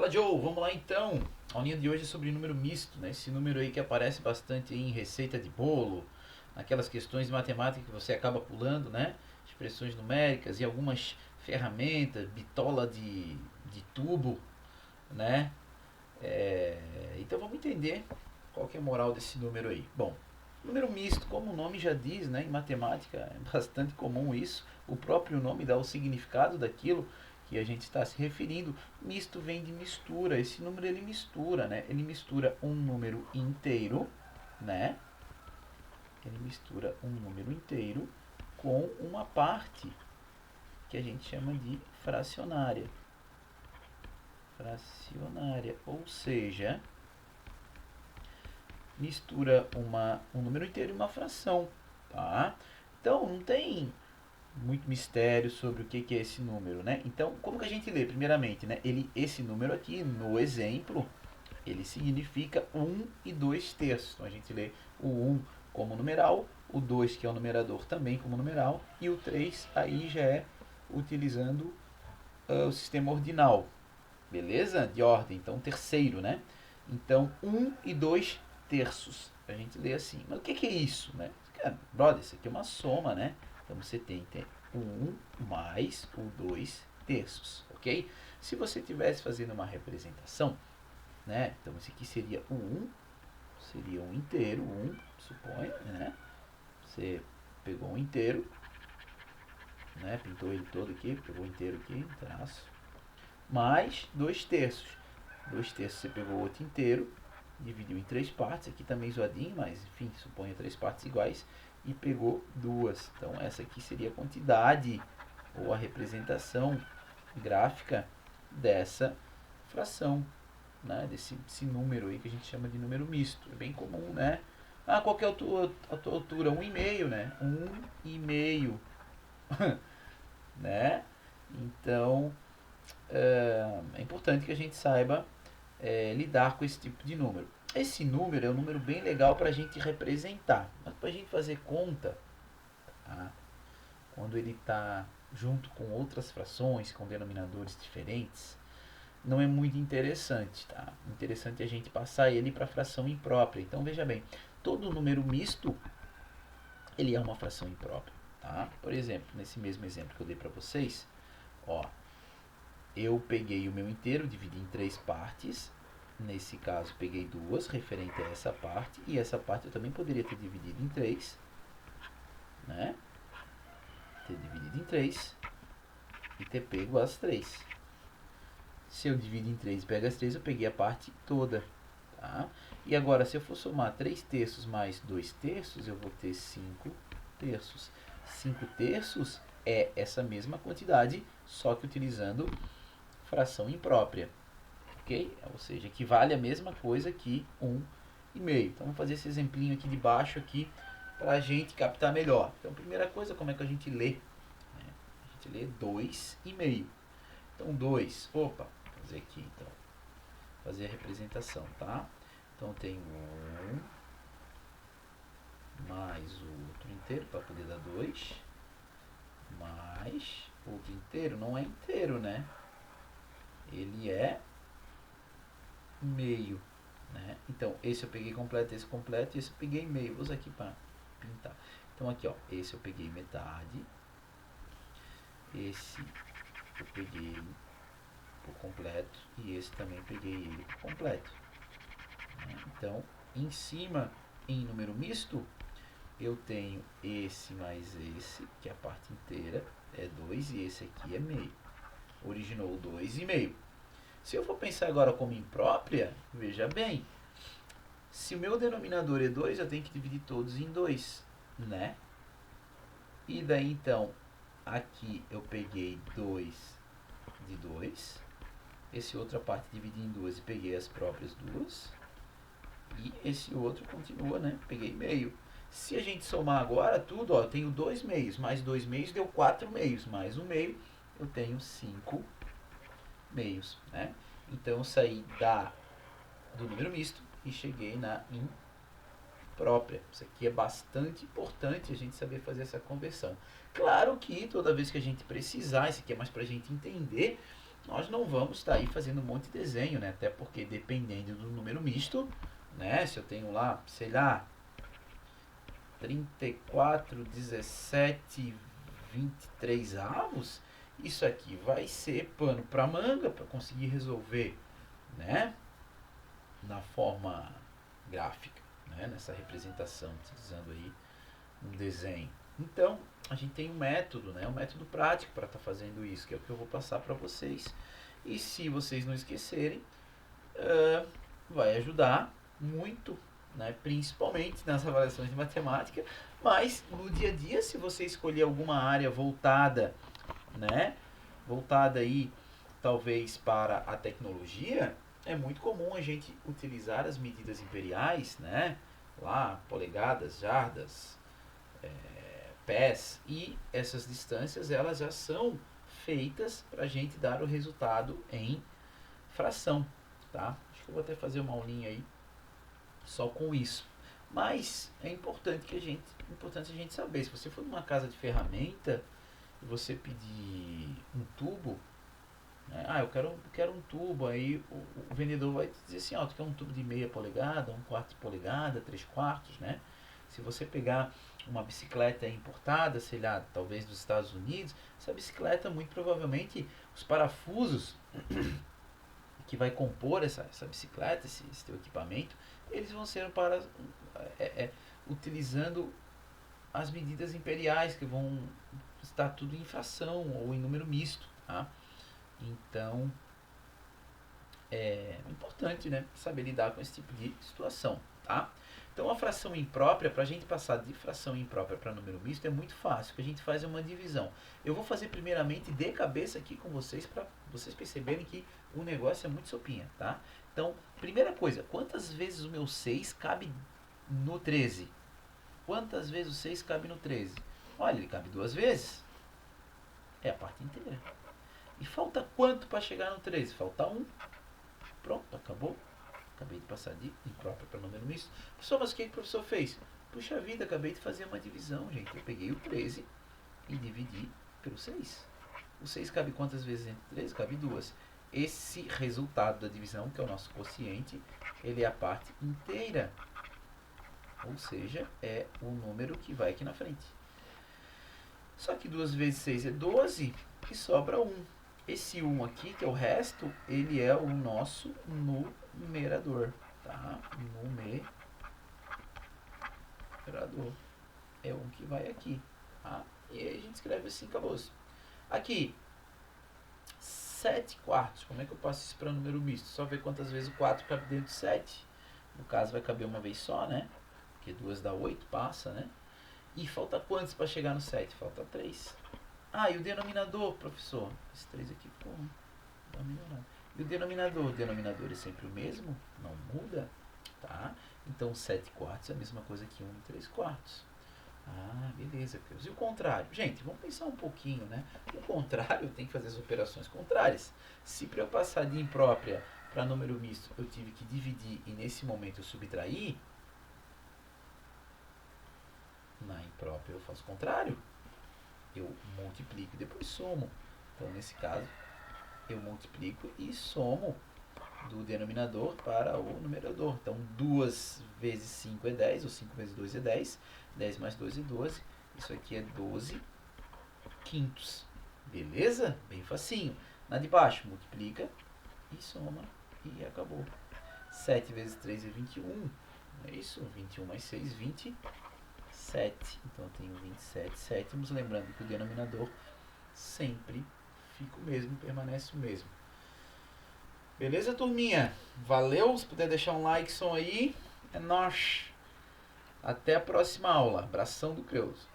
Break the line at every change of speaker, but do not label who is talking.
Fala, Joe, vamos lá então. A aulinha de hoje é sobre número misto, né? Esse número aí que aparece bastante em receita de bolo, naquelas questões de matemática que você acaba pulando, né? Expressões numéricas e algumas ferramentas, bitola de tubo, né? Então vamos entender qual que é a moral desse número aí. Bom, número misto, como o nome já diz, né? Em matemática é bastante comum isso. O próprio nome dá o significado daquilo que a gente está se referindo. Misto vem de mistura. Esse número ele mistura, né? Ele mistura um número inteiro, né? Ele mistura um número inteiro com uma parte que a gente chama de fracionária. Fracionária, ou seja, mistura um número inteiro e uma fração, tá? Então não tem muito mistério sobre o que é esse número, né? Então, como que a gente lê? Primeiramente, né? Esse número aqui, no exemplo, ele significa 1 e 2 terços. Então, a gente lê o 1 como numeral, o 2, que é o numerador, também como numeral, e o 3 aí já é utilizando o sistema ordinal, beleza? De ordem, então terceiro, né? Então, 1 e 2 terços. A gente lê assim. Mas o que é isso, né? Brother, isso aqui é uma soma, né? Então você tem o 1 mais o 2 terços, ok? Se você estivesse fazendo uma representação, né? Então esse aqui seria o 1, seria um inteiro, 1, suponha, né? Você pegou um inteiro, né? Pintou ele todo aqui, pegou o inteiro aqui, traço, mais 2 terços. 2 terços você pegou o outro inteiro, dividiu em 3 partes, aqui também zoadinho, mas enfim, suponha 3 partes iguais, e pegou duas. Então essa aqui seria a quantidade ou a representação gráfica dessa fração, né? Desse número aí que a gente chama de número misto. É bem comum, né? Ah, qual que é a tua altura? 1,5, né? 1,5, né? Então é importante que a gente saiba lidar com esse tipo de número. Esse número é um número bem legal para a gente representar, mas para a gente fazer conta, tá? Quando ele está junto com outras frações, com denominadores diferentes, não é muito interessante, tá? Interessante é a gente passar ele para fração imprópria. Então veja bem, todo número misto ele é uma fração imprópria, tá? Por exemplo, nesse mesmo exemplo que eu dei para vocês, ó, eu peguei o meu inteiro, dividi em 3 partes. Nesse caso, peguei duas, referente a essa parte. E essa parte eu também poderia ter dividido em 3, né? Ter dividido em 3 e ter pego as 3. Se eu divido em 3 e pego as 3, eu peguei a parte toda, tá? E agora, se eu for somar 3 terços mais 2 terços, eu vou ter 5 terços. 5 terços é essa mesma quantidade, só que utilizando fração imprópria, ok? Ou seja, equivale a mesma coisa que 1,5. Então vamos fazer esse exemplinho aqui de baixo aqui para a gente captar melhor. Então primeira coisa, como é que a gente lê? A gente lê 2,5. Então 2, opa, vou fazer aqui então, fazer a representação, tá? Então tem 1 mais o outro inteiro para poder dar 2, mais outro inteiro, não é inteiro, né? Ele é meio, né? Então esse eu peguei completo, esse completo, e esse eu peguei meio. Vou usar aqui para pintar. Então aqui, ó, esse eu peguei metade, esse eu peguei por completo e esse também peguei ele por completo, né? Então em cima, em número misto, eu tenho esse mais esse, que é a parte inteira, é 2, e esse aqui é meio. Originou 2,5. Se eu for pensar agora como imprópria, veja bem, se o meu denominador é 2, eu tenho que dividir todos em 2, né? E daí então, aqui eu peguei 2 de 2, esse outra parte dividi em 2 e peguei as próprias duas, e esse outro continua, né? Peguei meio. Se a gente somar agora tudo, ó, eu tenho 2 meios, mais 2 meios deu 4 meios, mais um meio, eu tenho 5 meios, né? Então eu saí do número misto e cheguei na imprópria. Isso aqui é bastante importante a gente saber fazer essa conversão. Claro que toda vez que a gente precisar, isso aqui é mais para a gente entender, nós não vamos estar aí fazendo um monte de desenho, né? Até porque dependendo do número misto, né? Se eu tenho lá, sei lá, 34, 17, 23 avos, isso aqui vai ser pano para manga para conseguir resolver, né? Na forma gráfica, né? Nessa representação, utilizando aí um desenho. Então, a gente tem um método, né? Um método prático para estar fazendo isso, que é o que eu vou passar para vocês. E se vocês não esquecerem, vai ajudar muito, né? Principalmente nas avaliações de matemática, mas no dia a dia, se você escolher alguma área voltada, né? Voltada aí, talvez para a tecnologia, é muito comum a gente utilizar as medidas imperiais, né? Lá, polegadas, jardas, pés, e essas distâncias elas já são feitas para a gente dar o resultado em fração, tá? Acho que eu vou até fazer uma aulinha aí só com isso. Mas é importante a gente saber, se você for numa casa de ferramenta e você pedir um tubo, né? Eu quero um tubo, aí o vendedor vai te dizer assim, tu quer um tubo de meia polegada, 1/4 de polegada, 3/4, né? Se você pegar uma bicicleta importada, sei lá, talvez dos Estados Unidos, essa bicicleta, muito provavelmente, os parafusos que vai compor essa bicicleta, esse teu equipamento, eles vão ser para utilizando as medidas imperiais, que vão estar tudo em fração ou em número misto, tá? Então, é importante, né, saber lidar com esse tipo de situação, tá? Então, a fração imprópria, para a gente passar de fração imprópria para número misto, é muito fácil. O que a gente faz é uma divisão. Eu vou fazer primeiramente de cabeça aqui com vocês, para vocês perceberem que o negócio é muito sopinha, tá? Então, primeira coisa, quantas vezes o meu 6 cabe no 13? Quantas vezes o 6 cabe no 13? Olha, ele cabe 2 vezes. É a parte inteira. E falta quanto para chegar no 13? Falta 1. Pronto, acabou. Acabei de passar de imprópria para número misto. Professor, mas o que o professor fez? Puxa vida, acabei de fazer uma divisão, gente. Eu peguei o 13 e dividi pelo 6. O 6 cabe quantas vezes entre 13? Cabe 2. Esse resultado da divisão, que é o nosso quociente, ele é a parte inteira. Ou seja, é o número que vai aqui na frente. Só que 2 vezes 6 é 12 e sobra 1. Esse 1 aqui, que é o resto, ele é o nosso numerador, tá? Numerador. É um que vai aqui, tá? E aí a gente escreve assim, acabou. Aqui, 7/4. Como é que eu passo isso para número misto? Só ver quantas vezes o 4 cabe dentro de 7. No caso, vai caber uma vez só, né? Porque 2 dá 8, passa, né? E falta quantos para chegar no 7? Falta 3. E o denominador, professor? Esse 3 aqui ficou melhorado. E o denominador? O denominador é sempre o mesmo, não muda, tá? Então 7/4 é a mesma coisa que 1 e 3/4. Beleza, Deus. E o contrário? Gente, vamos pensar um pouquinho, né? O contrário, tem que fazer as operações contrárias. Se para eu passar de imprópria para número misto, eu tive que dividir e nesse momento eu subtrair, na imprópria eu faço o contrário. Eu multiplico e depois somo. Então, nesse caso, eu multiplico e somo do denominador para o numerador. Então, 2 vezes 5 é 10, ou 5 vezes 2 é 10. 10 mais 2 é 12. Isso aqui é 12 quintos. Beleza? Bem facinho. Na de baixo, multiplica e soma e acabou. 7 vezes 3 é 21. Não é isso? 21 mais 6, 27. Então eu tenho 27 sétimos. Lembrando que o denominador sempre fica o mesmo, permanece o mesmo. Beleza, turminha? Valeu. Se puder deixar um like, som aí. É nóis. Até a próxima aula. Abração do Creuso.